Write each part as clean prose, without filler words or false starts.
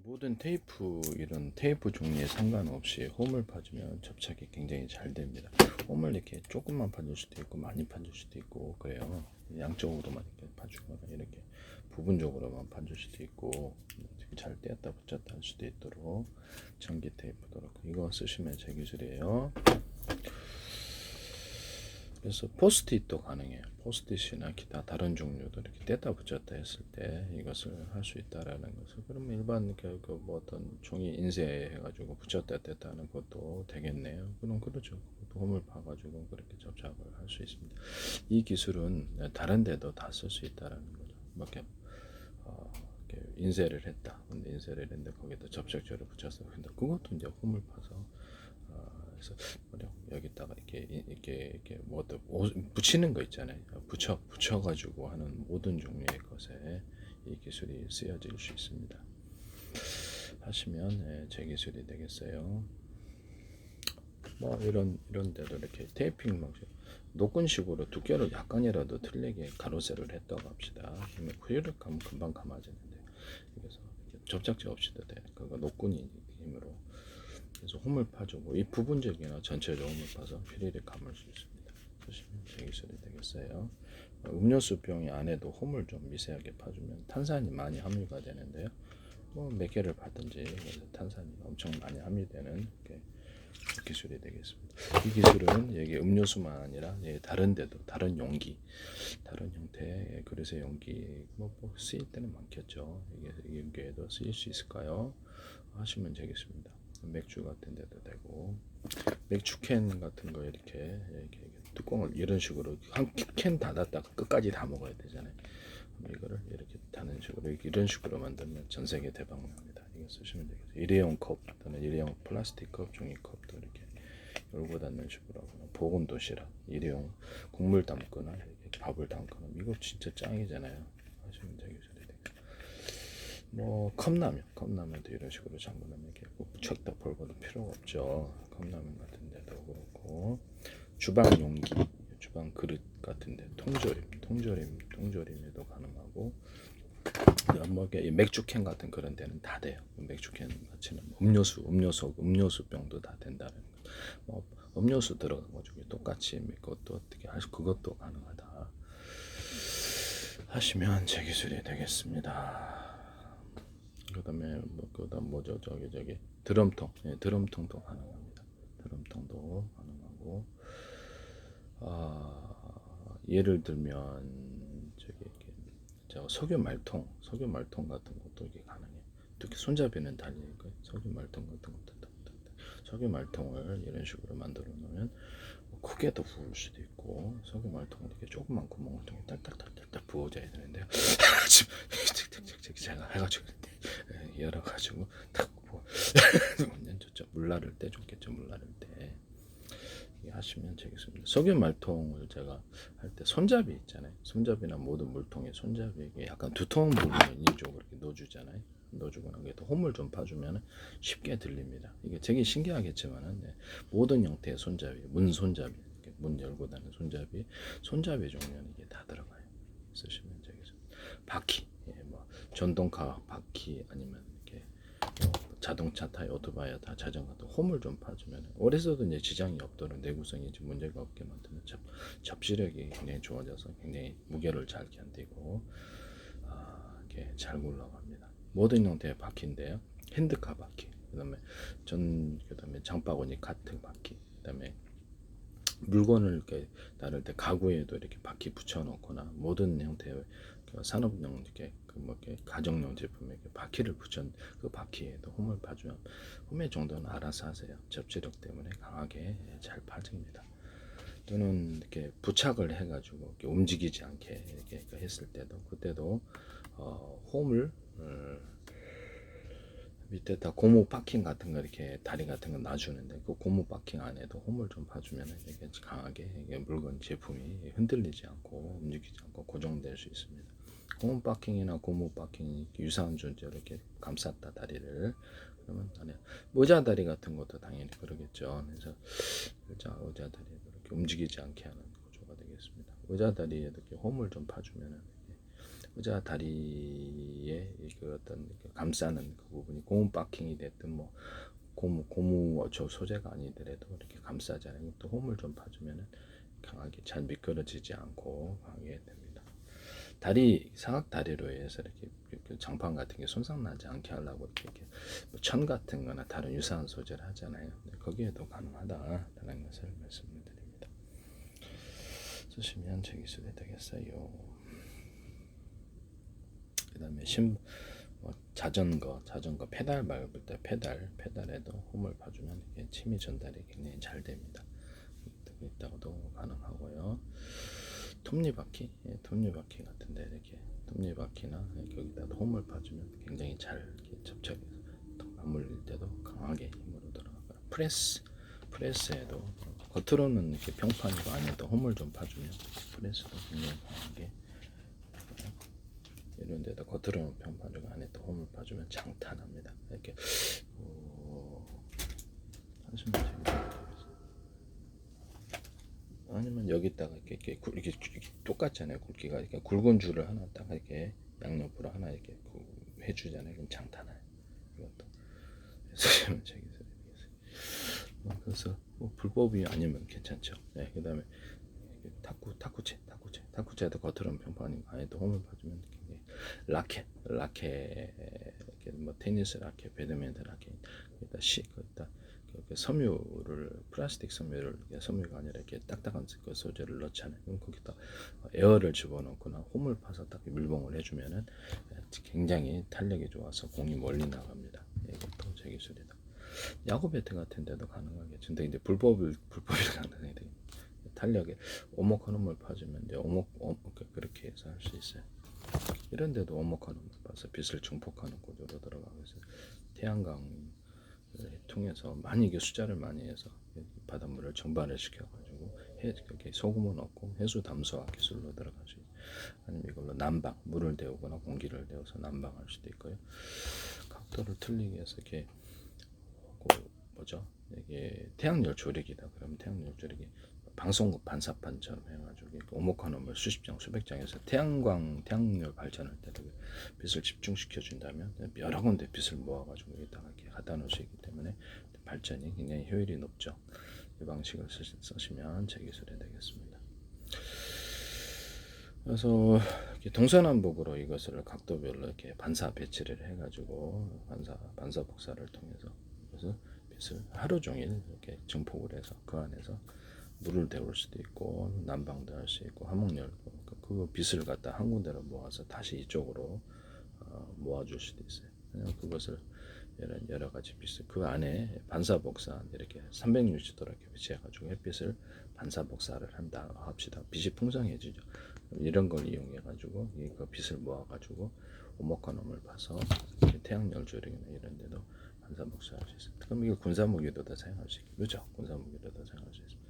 모든 테이프 이런 테이프 종류에 상관없이 홈을 파주면 접착이 굉장히 잘 됩니다. 홈을 이렇게 조금만 파줄 수도 있고 많이 파줄 수도 있고 그래요. 양쪽으로만 이렇게 파주거나 이렇게 부분적으로만 파줄 수도 있고 잘 떼었다 붙였다 할 수도 있도록 전기 테이프도 그렇고 이거 쓰시면 제 기술이에요. 그래서 포스트잇도 가능해요. 포스트잇이나 기타 다른 종류도 이렇게 뗐다 붙였다 했을 때 이것을 할 수 있다라는 것을. 그러면 일반 뭐 어떤 종이 인쇄 해가지고 붙였다 뗐다 하는 것도 되겠네요. 그럼 그렇죠. 홈을 파가지고 그렇게 접착을 할 수 있습니다. 이 기술은 다른 데도 다 쓸 수 있다라는 거죠. 이렇게 이렇게 인쇄를 했다. 근데 인쇄를 했는데 거기다 접착제를 붙여서 근데 그것도 이제 홈을 파서 그래서 여기다가 이렇게 뭐 붙이는 거 있잖아요. 붙여가지고 하는 모든 종류의 것에 이 기술이 쓰여질 수 있습니다. 하시면 제 기술이 되겠어요. 뭐 이런 데도 이렇게 테이핑 막 노끈식으로 두께를 약간이라도 틀리게 가로세를 했다고 합시다. 그러면 후리를 가면 금방 감아지는데 그래서 접착제 없이도 돼. 그거 노끈이 힘으로. 그래서 홈을 파주고 이 부분적이나 전체적으로 홈을 파서 휘리를 감을 수 있습니다. 보시면 제 기술이 되겠어요. 음료수 병이 안에도 홈을 좀 미세하게 파주면 탄산이 많이 함유가 되는데요. 뭐 몇 개를 받든지 탄산이 엄청 많이 함유되는 기술이 되겠습니다. 이 기술은 여기 음료수만 아니라 다른 데도 다른 용기, 다른 형태의 그릇의 용기 뭐 쓰일 때는 많겠죠. 이게 용기에도 쓰일 수 있을까요? 하시면 되겠습니다. 맥주 같은 데도 되고 맥주캔 같은 거 이렇게 뚜껑을 이런 식으로 한 캔 닫았다가 끝까지 다 먹어야 되잖아요. 이거를 이렇게 다는 식으로 이런 식으로 만들면 전 세계 대박 납니다. 이거 쓰시면 되겠어요. 일회용 컵 또는 일회용 플라스틱 컵, 종이 컵도 이렇게 열고 닫는 식으로 하거나 보온 도시락 일회용 국물 담거나 이렇게 밥을 담거나 이거 진짜 짱이잖아요. 하시면 되겠어요. 뭐 컵라면도 이런 식으로 잠그면 이렇게 쳤다 벌고도 필요가 없죠. 컵라면 같은 데도 그렇고 주방 용기, 주방 그릇 같은데 통조림에도 가능하고 뭐 맥주캔 같은 그런 데는 다 돼요. 맥주캔 같이는 음료수 병도 다 된다는 거. 뭐 음료수 들어가가지고 똑같이 그것도 어떻게 할 그것도 가능하다 하시면 제 기술이 되겠습니다. 그다음에 그다음 뭐죠 저기 드럼통 드럼통도 가능합니다. 드럼통도 가능하고 예를 들면 저기 석유 말통 같은 것도 이게 가능해요. 특히 손잡이는 달리니까 석유 말통 같은 것도 석유 말통을 이런 식으로 만들어 놓으면 크게도 부을 수도 있고 석유 말통을 이렇게 조그만 구멍을 통해 딱딱딱딱 부어져야 되는데요. 제가 해가지고 열어가지고 탁 부어 물 나를 때 좋겠죠. 물 나를 때 하시면 되겠습니다. 석유 말통을 제가 할 때 손잡이 있잖아요. 손잡이나 모든 물통에 손잡이 약간 두터운 부분을 이쪽으로 이렇게 넣어주잖아요. 넣어주고 난 뒤에 홈을 좀 파주면 쉽게 들립니다. 이게 되게 신기하겠지만은 모든 형태의 손잡이, 문 손잡이, 문 열고 닫는 손잡이 종류는 이게 다 들어가요. 쓰시면 되겠습니다. 바퀴, 뭐 전동카 바퀴 아니면 이렇게 자동차 타이어, 오토바이 다 자전거도 홈을 좀 파주면 오래서도 이제 지장이 없도록 내구성이 문제가 없게 만드는 접시력이 굉장히 좋아져서 굉장히 무게를 잘 견디고 이렇게 잘 굴러갑니다. 모든 형태의 바퀴인데요. 핸드카 바퀴, 그다음에 장바구니 카트 바퀴, 그다음에 물건을 이렇게 나를 때 가구에도 이렇게 바퀴 붙여놓거나 모든 형태의 산업용 이렇게 이렇게 가정용 제품에 이렇게 바퀴를 붙여 그 바퀴에도 홈을 파주면 홈의 정도는 알아서 하세요. 접지력 때문에 강하게 잘 파집니다. 또는 이렇게 부착을 해가지고 이렇게 움직이지 않게 이렇게 했을 때도 그때도 홈을 밑에다 고무 파킹 같은 거 이렇게 다리 같은 거 놔주는데 그 고무 파킹 안에도 홈을 좀 파주면 이게 강하게 이게 물건 제품이 흔들리지 않고 움직이지 않고 고정될 수 있습니다. 고무 파킹이나 고무 파킹이 유사한 존재로 이렇게 감쌌다 다리를 그러면 안에 의자 다리 같은 것도 당연히 그러겠죠. 그래서 의자 다리도 이렇게 움직이지 않게 하는 구조가 되겠습니다. 의자 다리에 이렇게 홈을 좀 파주면은 의자 다리에 그 어떤 감싸는 그 부분이 고무 바킹이 됐든 뭐 고무 저 소재가 아니더라도 이렇게 감싸잖아요. 또 홈을 좀 파주면은 강하게 잘 미끄러지지 않고 강하게 됩니다. 다리 사각 다리로 해서 이렇게 장판 같은 게 손상 나지 않게 하려고 이렇게 뭐천 같은 거나 다른 유사한 소재를 하잖아요. 거기에도 가능하다라는 것을 말씀을 드립니다. 쓰시면 제 기술이 되겠어요. 그 다음에 자전거 페달 밟을 때 페달에도 홈을 봐주면 이게 침이 전달이 굉장히 잘 됩니다. 있다고도 가능하고요. 톱니바퀴, 톱니바퀴 같은데 이렇게 톱니바퀴나 여기다 홈을 봐주면 굉장히 잘 접착해서 맞물릴 때도 강하게 힘으로 들어가고요. 프레스에도 겉으로는 이렇게 평판이고 안에도 홈을 좀 봐주면 프레스도 굉장히 강하게 이런 데다 겉으로는 평판이고 안에 또 홈을 봐주면 장탄합니다. 이렇게 하시면 됩니다. 아니면 여기다가 이렇게 똑같잖아요. 굵기가 이렇게 굵은 줄을 하나 딱 이렇게 양옆으로 하나 이렇게 해주잖아요. 그럼 장타나요. 이것도 쓰시면 되겠어요. 그래서 뭐 불법이 아니면 괜찮죠. 네, 그다음에 탁구채도 겉으로는 평판이고 안에도 홈을 봐주면 굉장히 라켓 뭐 테니스 라켓, 배드민턴 라켓, 거기다 섬유를 플라스틱 섬유가 아니라 이렇게 딱딱한 그 소재를 넣잖아요. 그럼 거기다 에어를 집어넣거나 홈을 파서 딱 밀봉을 해주면은 굉장히 탄력이 좋아서 공이 멀리 나갑니다. 이것도 제 기술이다. 야구 배트 같은 데도 가능하겠죠. 근데 이제 불법이라는 생각이 탄력에 오목한 홈을 파주면 이제 그렇게 해서 할 수 있어요. 이런 데도 오목한 홈을 파서 빛을 증폭하는 구조로 들어가고 있어요. 태양광 통해서 많이 이게 숫자를 많이 해서 바닷물을 정발을 시켜가지고 이렇게 소금을 넣고 해수 담수화 기술로 들어가죠. 아니면 이걸로 난방 물을 데우거나 공기를 데워서 난방할 수도 있고요. 각도를 틀리게 해서 이렇게 이게 태양열 조리기다. 그러면 태양열 조리기 방송국 반사판처럼 해가지고 오목한 홈을 수십 장 수백 장에서 태양열 발전할 때도 빛을 집중시켜 준다면 여러 군데 빛을 모아가지고 여기다가 이렇게 갖다 놓으시기 때문에 발전이 굉장히 효율이 높죠. 이 방식을 쓰시면 제 기술이 되겠습니다. 그래서 동서남북으로 이것을 각도별로 이렇게 반사 배치를 해가지고 반사 복사를 통해서 그래서 빛을 하루 종일 이렇게 증폭을 해서 그 안에서 물을 데울 수도 있고 난방도 할 수 있고 화목열 그 빛을 갖다 한 군데로 모아서 다시 이쪽으로 모아줄 수도 있어요. 그것을 여러 가지 빛을 그 안에 반사 복사 이렇게 360도 이렇게 배치해가지고 햇빛을 반사 복사를 한다 합시다. 빛이 풍성해지죠. 이런 걸 이용해가지고 그 빛을 모아가지고 오목한 홈을 봐서 태양열 조리기나 이런 데도 반사 복사할 수 있어요. 그럼 이거 군사무기로도 사용할 수 있고 그죠? 군사무기로도 사용할 수 있어요.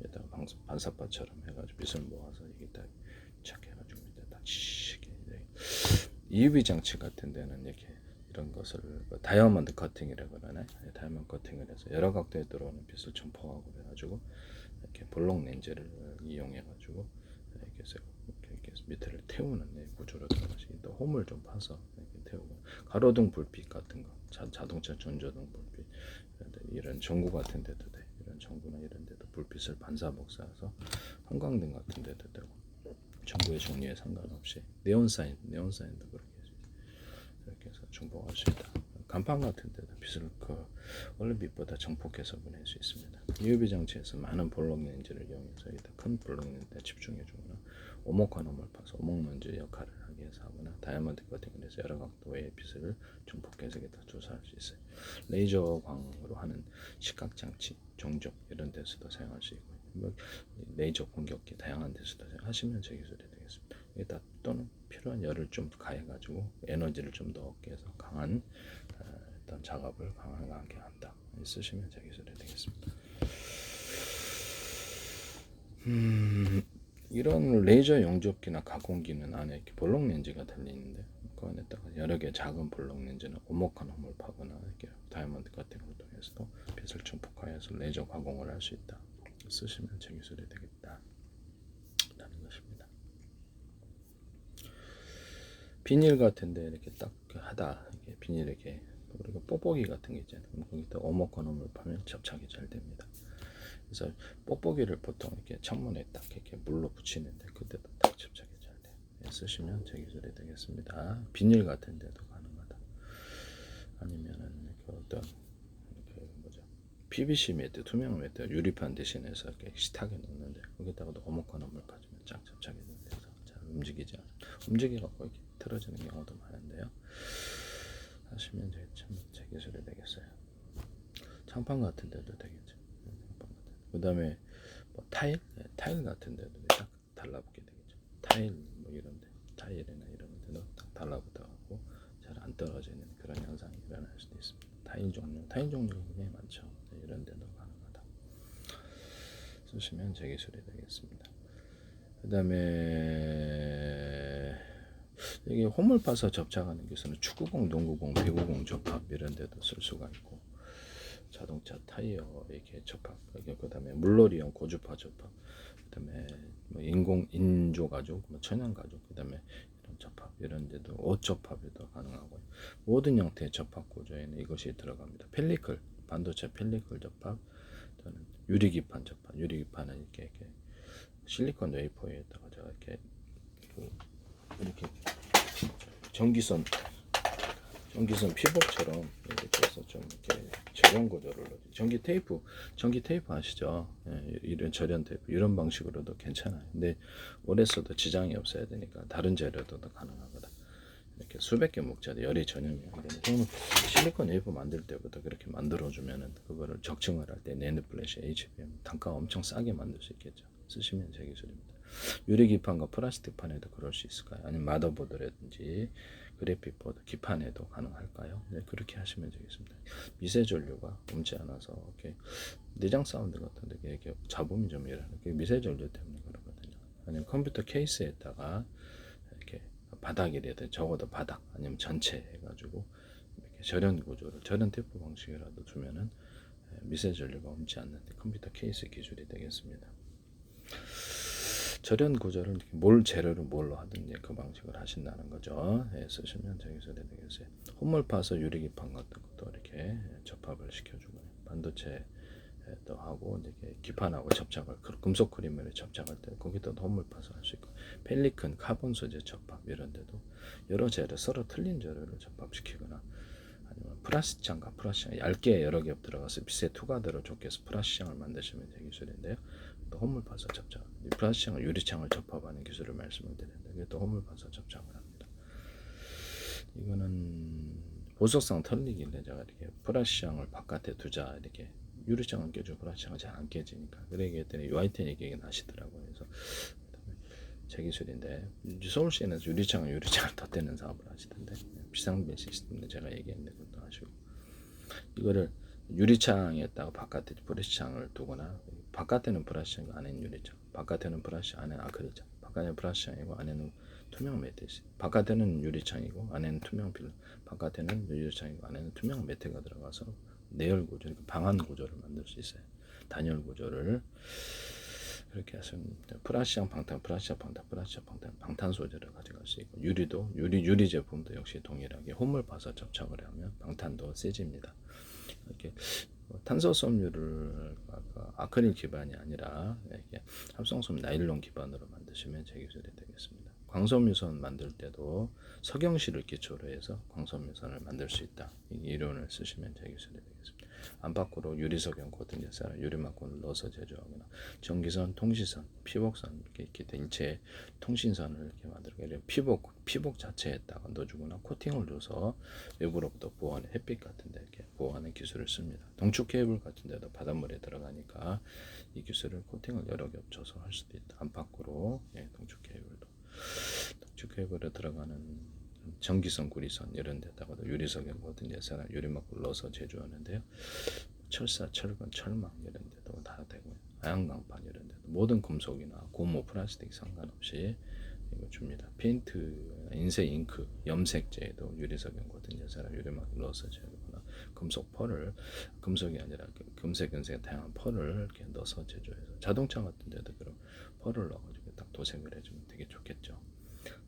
여기다가 반사바처럼 해가지고 빛을 모아서 여기다 착 해가지고 여기다 치게 EUV 장치 같은 데는 이렇게 이런 것을 다이아몬드 커팅이라고 그러나요? 다이아몬드 커팅을 해서 여러 각도에 들어오는 빛을 증폭하고 해가지고 이렇게 볼록 렌즈를 이용해가지고 이렇게 밑에를 태우는 구조로 들어가시고 또 홈을 좀 파서 이렇게 태우고 가로등 불빛 같은 거 자동차 전조등 불빛 이런 전구 같은 데도 돼. 이런 전구나 이런 데도 불빛을 반사 복사해서 형광등 같은 데도 되고 전구의 종류에 상관없이 네온사인도 그렇게 이렇게 해서 증폭할 수 있다. 간판 같은 데도 빛을 원래 빛보다 증폭해서 보낼 수 있습니다. UV 장치에서 많은 볼록 렌즈를 이용해서 큰 볼록 렌즈에 집중해 주거나 오목한 홈을 파서 오목 렌즈 역할을 하기 위해서 하거나 다이아몬드 커팅을 해서 여러 각도의 빛을 증폭해서 여기다 조사할 수 있어요. 레이저 광으로 하는 시각 장치, 종족 이런 데서도 사용할 수 있고 레이저 공격기 다양한 데서도 사용하시면 제 기술이 되겠습니다. 여기다 또는 필요한 열을 좀 가해가지고 에너지를 좀 더 얻게 해서 강한 어떤 작업을 강하게 한다. 쓰시면 제 기술이 되겠습니다. 이런 레이저 용접기나 가공기는 안에 이렇게 볼록 렌즈가 달리는데 그 안에다가 여러 개 작은 볼록 렌즈는 오목한 홈을 파거나 이렇게 다이아몬드 같은 걸 통해서도 빛을 증폭하여서 레이저 가공을 할 수 있다. 쓰시면 제 기술이 되겠다. 라는 것입니다. 비닐 같은데 이렇게 딱 하다 이렇게 비닐 이렇게 그리고 뽁뽁이 같은 게 있잖아요. 그럼 거기다 오목건홈을 파면 접착이 잘 됩니다. 그래서 뽁뽁이를 보통 이렇게 창문에 딱 이렇게 물로 붙이는데 그때도 딱 접착이 잘 돼요. 예, 쓰시면 제 기술이 되겠습니다. 비닐 같은 데도 가능하다. 아니면은 그 어떤 그 뭐죠? PVC 매트, 투명 매트, 유리판 대신해서 이렇게 식탁에 놓는데 거기다가도 오목건홈을 파주면 쫙 접착이 돼서 잘 움직이지 않아요. 움직여갖고 이렇게 틀어지는 경우도 많은데요. 하시면 제 기술이 되겠어요. 장판 같은 데도 되겠죠. 그 다음에 뭐 타일? 네, 타일 같은 데도 딱 달라붙게 되겠죠. 타일 뭐 이런데 타일이나 이런 데도 딱 달라붙어갖고 잘 안 떨어지는 그런 현상이 일어날 수도 있습니다. 타일 종류가 굉장히 많죠. 네, 이런 데도 가능하다. 쓰시면 제 기술이 되겠습니다. 그 다음에 여기 홈을 파서 접착하는 기술은 축구공, 농구공, 배구공 접합 이런 데도 쓸 수가 있고 자동차 타이어 이렇게 접합, 그다음에 물놀이용 고주파 접합, 그다음에 뭐 인조 가죽, 뭐 천연 가죽, 그다음에 이런 접합 이런 데도 옷 접합에도 가능하고요. 모든 형태의 접합 구조에는 이것이 들어갑니다. 펠리클 반도체 펠리클 접합, 또는 유리기판 접합. 유리기판은 이렇게 실리콘 웨이퍼에다가 제가 이렇게 전기선 피복처럼 이렇게 해서 좀 이렇게 절연 구조를 전기 테이프 아시죠? 예, 이런 절연 테이프 이런 방식으로도 괜찮아요. 근데 오래 써도 지장이 없어야 되니까 다른 재료도 가능하거든. 이렇게 수백 개 목자도 열이 전염이 안 되는. 그러면 실리콘 웨이퍼 만들 때부터 그렇게 만들어주면은 그거를 적층을 할 때 낸드 플래시, HBM 단가 엄청 싸게 만들 수 있겠죠. 쓰시면 제 기술입니다. 유리기판과 플라스틱 판에도 그럴 수 있을까요? 아니면 마더보드라든지 그래픽보드 기판에도 가능할까요? 네, 그렇게 하시면 되겠습니다. 미세 전류가 옮지 않아서 이렇게 내장 사운드 같은데 이렇게 잡음이 좀 일어나는 게 미세 전류 때문에 그러거든요. 아니면 컴퓨터 케이스에다가 이렇게 바닥이라든지 적어도 바닥 아니면 전체 해가지고 이렇게 절연 구조를 절연 테이프 방식이라도 두면은 미세 전류가 옮지 않는 컴퓨터 케이스 기술이 되겠습니다. 절연 구조를 뭘 재료를 뭘로 하든지 그 방식을 하신다는 거죠. 예, 쓰시면 제 기술이 되겠어요. 홈물 파서 유리기판 같은 것도 이렇게 접합을 시켜주고요. 반도체도 하고 이렇게 기판하고 접착을 금속 크림으로 접착할 때 거기다 홈물 파서 할 수 있고 펠리컨 카본 소재 접합 이런 데도 여러 재료 서로 틀린 재료를 접합시키거나 아니면 프라시창과 프라시창 얇게 여러 겹 들어가서 빛의 투과대로 좋게 해서 프라시창을 만드시면 제 기술인데요. 또 홈물 파서 접착, 프라시창을 유리창을 접합하는 기술을 말씀을 드렸는데 이게 또 홈물 파서 접착을 합니다. 이거는 보석상 털리길래 제가 이렇게 프라시창을 바깥에 두자 이렇게 유리창을 깨주고 프라시창은 잘 안 깨지니까 그래 얘기했더니 UIT 얘기가 나시더라고요. 그래서 제 기술인데 서울시에는 유리창을 덧대는 사업을 하시던데 비상벨 시스템도 제가 얘기했는데 그것도 하시고 이거를 유리창에다가 바깥에 브러시창을 두거나 바깥에는 브러시창 안에는 유리창 바깥에는 브러시창 안에는 아크릴창 바깥에는 브러시창이고 안에는 투명 매트 바깥에는 유리창이고 안에는 투명 필름 바깥에는 유리창이고 안에는 투명 매트가 들어가서 내열 구조 방한 구조를 만들 수 있어요. 단열 구조를 그렇게 하시면 프라시앙 방탄, 방탄 소재를 가져갈 수 있고 유리 제품도 역시 동일하게 홈을 파서 접착을 하면 방탄도 세집니다. 이렇게 탄소섬유를 아크릴 기반이 아니라 이렇게 합성섬 나일론 기반으로 만드시면 제 기술이 되겠습니다. 광섬유선 만들 때도 석영실을 기초로 해서 광섬유선을 만들 수 있다. 이 이론을 쓰시면 제 기술이 되겠습니다. 안팎으로 유리석영 코팅 제사라 유리막군을 넣어서 제조하거나 전기선, 통시선, 피복선 이렇게 일체 통신선을 이렇게 만들고 피복 자체에다가 넣어주거나 코팅을 줘서 외부로부터 보호하는 햇빛 같은데 이렇게 보호하는 기술을 씁니다. 동축 케이블 같은데도 바닷물에 들어가니까 이 기술을 코팅을 여러 겹쳐서 할 수도 있다. 안팎으로 동축 케이블에 들어가는 전기선, 구리선 이런 데다가도 유리석영 같은 예사나 유리막을 넣어서 제조하는데요. 철사, 철근, 철망 이런 데도 다 되고요. 아양강판 이런 데도 모든 금속이나 고무, 플라스틱 상관없이 이거 줍니다. 페인트, 인쇄 잉크, 염색제에도 유리석영 같은 예사나 유리막을 넣어서 제조하거나 금속 펄을 금속이 아니라 금색, 은색 다양한 펄을 이렇게 넣어서 제조해서 자동차 같은 데도 그런 펄을 넣어가지고 딱 도색을 해주면 되게 좋겠죠.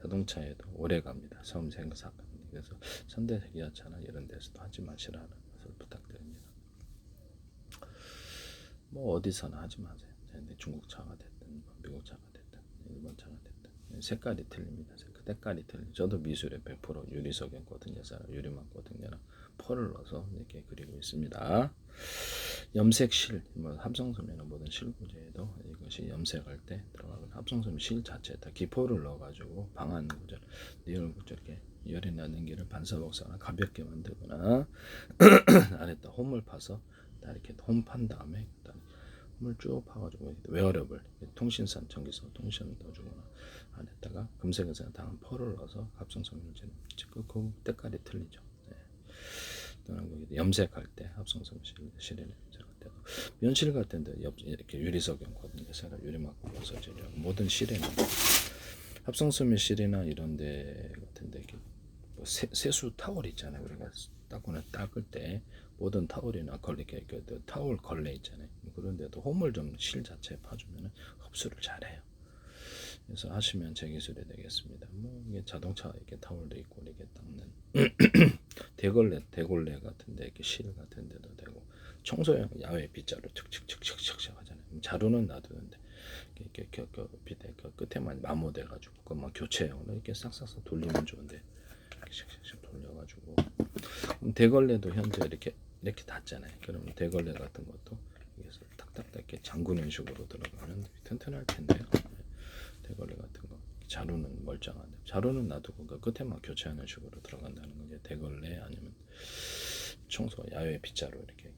자동차에도 오래 갑니다. 섬 생사갑니다. 그래서 현대기아차나 이런 데서도 하지 마시라는 것을 부탁드립니다. 뭐 어디서나 하지 마세요. 중국 차가 됐든 미국 차가 됐든 일본 차가 됐든 색깔이 틀립니다. 색깔이 틀려. 저도 미술에 100% 유리석연 코팅제사나 유리막 코팅제나 펄을 넣어서 이렇게 그리고 있습니다. 염색 실, 뭐 합성섬유나 모든 실구제에도 이것이 염색할 때 들어가는 합성섬유 실 자체에다 기포를 넣어가지고 방한 구절, 리얼 구절 이렇게 열이 나는 길을 반사복사나 가볍게 만들거나 안에다 홈을 파서 다 이렇게 홈 판 다음에 홈을 쭉 파가지고 웨어러블 통신선 전기선 통신을 넣어주거나 안에다가 금색에서 다음 펄을 넣어서 합성섬유를 찍고 때깔이 틀리죠. 네. 또는 염색할 때 합성섬유 실에 염색할 때도 면실 같은데 이렇게 유리석연 코팅제사나 유리막 써지죠. 모든 실에는 합성섬유 실이나 이런데 같은데 뭐 세수 타월 있잖아요. 우리가 닦을 때 모든 타월이나 걸레 이렇게 타월 걸레 있잖아요. 그런데도 홈을 좀 실 자체에 파주면 흡수를 잘해요. 그래서 하시면 제 기술이 되겠습니다. 뭐 이게 자동차 이렇게 타월도 있고 이렇게 닦는 대걸레 같은데 이렇게 실 같은데도 되고 청소용 야외 빗자루 칙칙칙칙칙 하잖아요. 자루는 놔두는데 이렇게 밑에 끝에만 마모돼가지고 그만 교체해요. 이렇게 싹싹싹 돌리면 좋은데 샥샥샥 돌려가지고 대걸레도 현재 이렇게 닿잖아요. 그러면 대걸레 같은 것도 여기서 탁탁탁 이렇게 잠그는 식으로 들어가면 튼튼할 텐데요. 대걸레 같은 거 자루는 멀쩡한데 자루는 놔두고 그 끝에만 교체하는 식으로 들어간다는 거죠. 대걸레 아니면 청소 야외 빗자루 이렇게